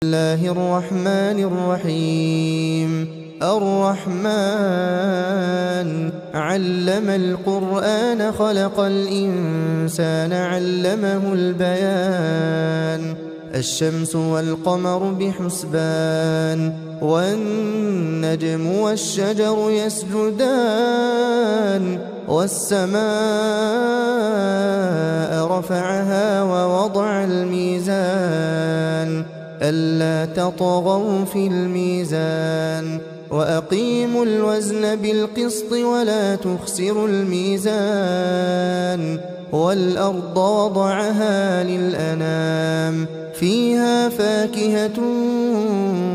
الله الرحمن الرحيم الرحمن علم القرآن خلق الإنسان علمه البيان الشمس والقمر بحسبان والنجم والشجر يسجدان والسماء رفعها ووضع الميزان ألا تطغوا في الميزان وأقيموا الوزن بالقسط ولا تخسروا الميزان والأرض وضعها للأنام فيها فاكهة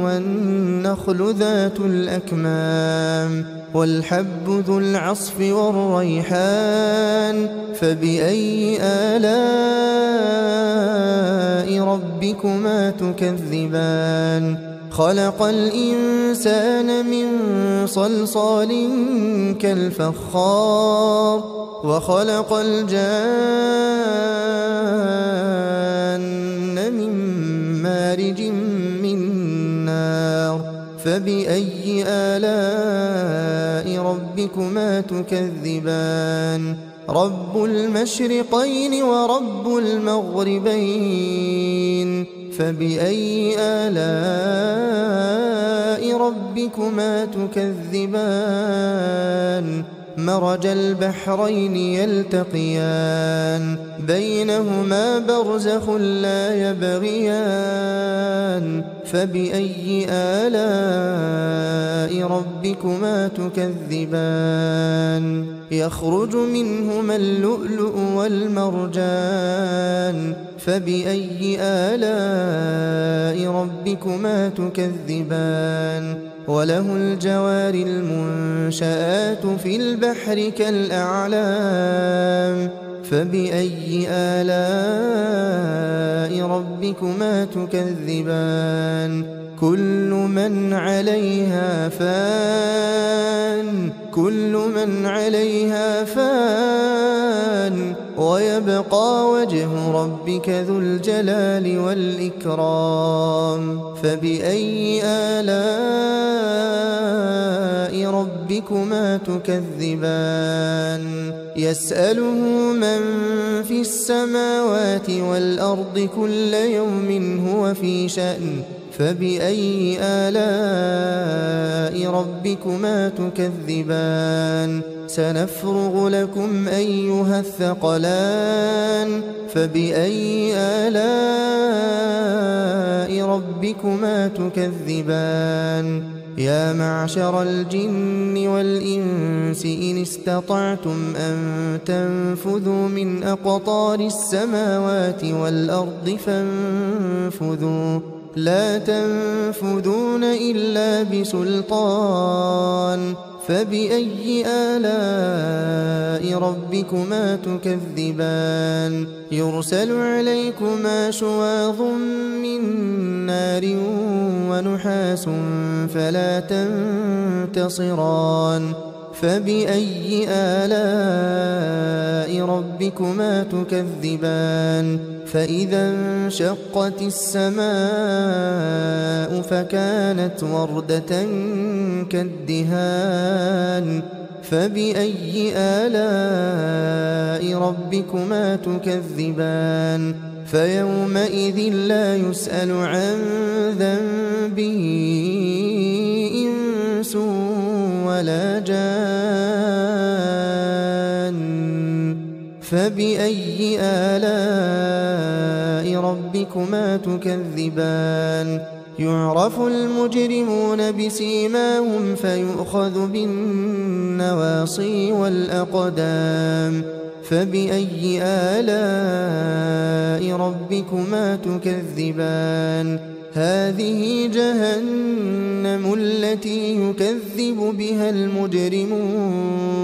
والنخل ذات الأكمام والحب ذو العصف والريحان فبأي آلاء ربكما تكذبان خلق الإنسان من صلصال كالفخار وخلق الجان من مارج من نار فبأي آلاء ربكما تكذبان رب المشرقين ورب المغربين فبأي آلاء ربكما تكذبان مرج البحرين يلتقيان بينهما برزخ لا يبغيان فبأي آلاء ربكما تكذبان يخرج منهما اللؤلؤ والمرجان فبأي آلاء ربكما تكذبان وله الجوار المنشآت في البحر كالأعلام فبأي آلاء ربكما تكذبان كل من عليها فان ويبقى وجه ربك ذو الجلال والإكرام فبأي آلاء ربكما تكذبان يسأله من في السماوات والأرض كل يوم هو في شأن فبأي آلاء ربكما تكذبان سنفرغ لكم أيها الثقلان فبأي آلاء ربكما تكذبان يا معشر الجن والإنس إن استطعتم أن تنفذوا من أقطار السماوات والأرض فانفذوا لا تنفذون إلا بسلطان فبأي آلاء ربكما تكذبان يرسل عليكما شواظ من نار ونحاس فلا تنتصران فبأي آلاء ربكما تكذبان فإذا انشقت السماء فكانت وردة كالدهان فبأي آلاء ربكما تكذبان فيومئذ لا يسأل عن ذنبه إنس ولا جان فبأي آلاء ربكما تكذبان يعرف المجرمون بسيماهم فيؤخذ بالنواصي والأقدام فبأي آلاء ربكما تكذبان هذه جهنم التي يكذب بها المجرمون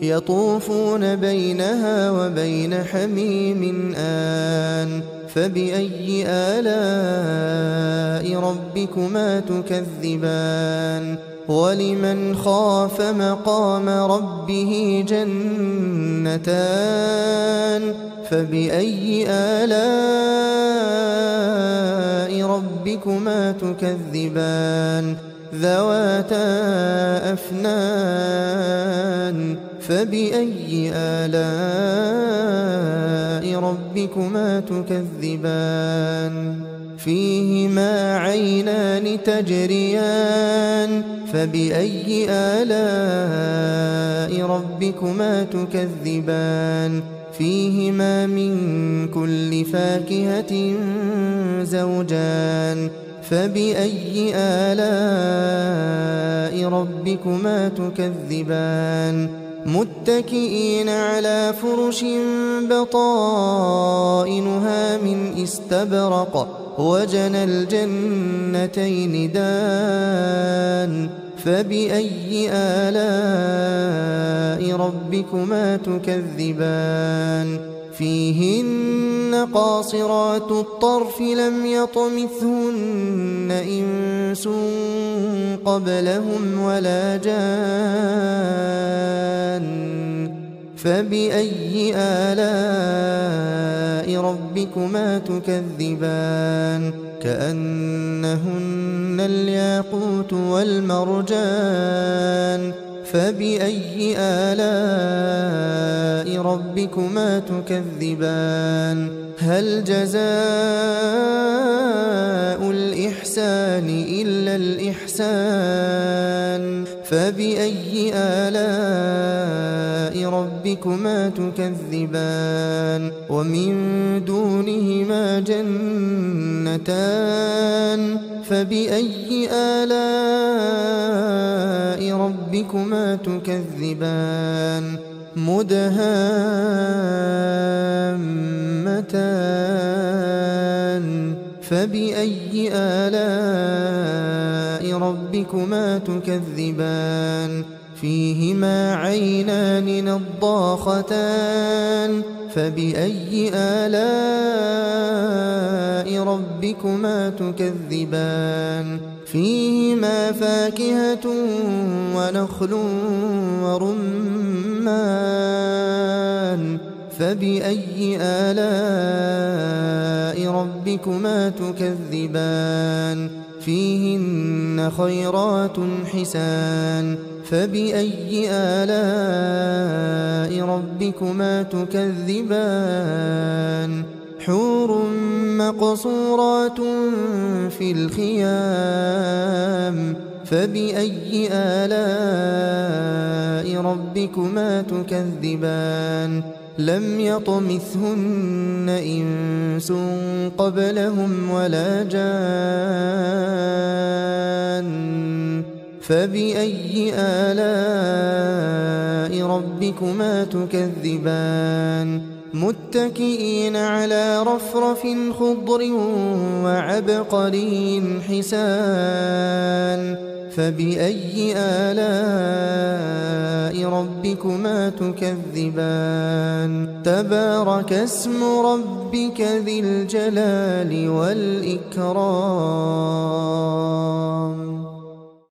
يطوفون بينها وبين حميم آن فبأي آلاء ربكما تكذبان ولمن خاف مقام ربه جنتان فبأي آلاء ربكما تكذبان ذواتا أفنان فبأي آلاء ربكما تكذبان فيهما عينان تجريان فبأي آلاء ربكما تكذبان فيهما من كل فاكهة زوجان فبأي آلاء ربكما تكذبان متكئين على فرش بطائنها من استبرق وجنى الجنتين دان فبأي آلاء ربكما تكذبان فيهن قاصرات الطرف لم يطمثهن إنس قبلهم ولا جان فبأي آلاء ربكما تكذبان كأنهن الياقوت والمرجان فبأي آلاء ربكما تكذبان هل جزاء الإحسان إلا الإحسان فبأي آلاء ربكما تكذبان ومن دونهما جنتان فبأي آلاء ربكما تكذبان مدهامتان فبأي آلاء ربكما تكذبان فيهما عينان نضاختان فبأي آلاء ربكما تكذبان فيهما فاكهة ونخل ورمان فبأي آلاء ربكما تكذبان فيهن خيرات حسان فبأي آلاء ربكما تكذبان حور مقصورات في الخيام فبأي آلاء ربكما تكذبان لم يطمثهن إنس قبلهم ولا جان فبأي آلاء ربكما تكذبان متكئين على رفرف خضر وعبقري حسان فبأي آلاء ربكما تكذبان تبارك اسم ربك ذي الجلال والإكرام